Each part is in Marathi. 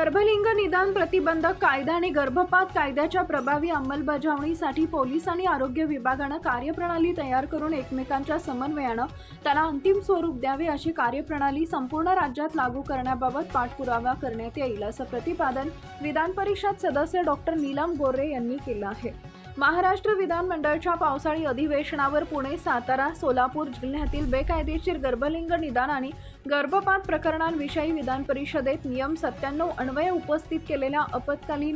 गर्भलिंग निदान प्रतिबंधक कायदा आणि गर्भपात कायद्याच्या प्रभावी अंमलबजावणीसाठी पोलीस आणि आरोग्य विभागानं कार्यप्रणाली तयार करून एकमेकांच्या समन्वयानं त्याला अंतिम स्वरूप द्यावे अशी कार्यप्रणाली संपूर्ण राज्यात लागू करण्याबाबत पाठपुरावा करण्यात येईल असं प्रतिपादन विधान परिषद सदस्य डॉक्टर नीलम गोरे यांनी केलं आहे। महाराष्ट्र विधानमंडळाच्या पावसाळी अधिवेशनावर पुणे, सातारा, सोलापूर जिल्ह्यातील बेकायदेशीर गर्भलिंग निदान आणि गर्भपात प्रकरणांविषयी विधान परिषदेत नियम 97 अन्वये उपस्थित केलेल्या आपत्कालीन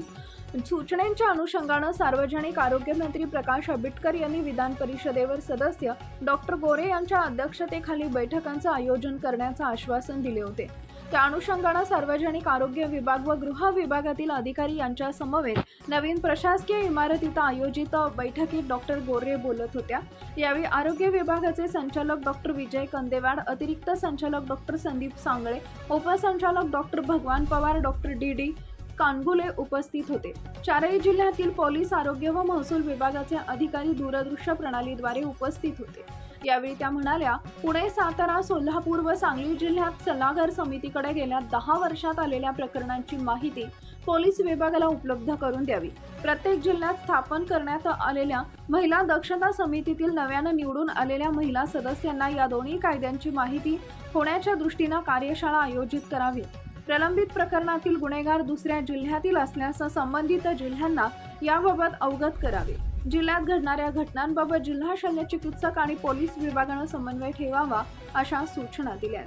सूचनेच्या अनुषंगानं सार्वजनिक आरोग्य मंत्री प्रकाश आंबेडकर यांनी विधान परिषदेवर सदस्य डॉक्टर गोरे यांच्या अध्यक्षतेखाली बैठकांचं आयोजन करण्याचं आश्वासन दिले होते। त्या अनुषंगानं सार्वजनिक आरोग्य विभाग व गृह विभागातील अधिकारी यांच्या समवेत नवीन प्रशासकीय इमारतीत आयोजित बैठकीत डॉक्टर गोरे बोलत होत्या। यावेळी आरोग्य विभागाचे संचालक डॉक्टर विजय कंदेवाड, अतिरिक्त संचालक डॉक्टर संदीप सांगळे, उपसंचालक डॉक्टर भगवान पवार, डॉक्टर डी कानगुले उपस्थित होते। चारही जिल्ह्यातील पोलीस, आरोग्य व महसूल विभागाचे अधिकारी दूरदृश्य प्रणालीद्वारे उपस्थित होते। यावेळी त्या म्हणाल्या, पुणे, सातारा, सोलापूर व सांगली जिल्ह्यात सल्लागार समितीकडे गेल्या 10 वर्षात आलेल्या प्रकरणांची माहिती पोलीस विभागाला उपलब्ध करून द्यावी। प्रत्येक जिल्ह्यात स्थापन करण्यात आलेल्या महिला दक्षता समितीतील नव्यानं निवडून आलेल्या महिला सदस्यांना या दोन्ही कायद्यांची माहिती होण्याच्या दृष्टीनं कार्यशाळा आयोजित करावी। प्रलंबित प्रकरणातील गुन्हेगार दुसऱ्या जिल्ह्यातील असल्यास संबंधित जिल्ह्यांना याबाबत अवगत करावे। जिल्ह्यात घडणाऱ्या घटनांबाबत जिल्हा शल्य चिकित्सक आणि पोलीस विभागानं समन्वय ठेवावा अशा सूचना दिल्या।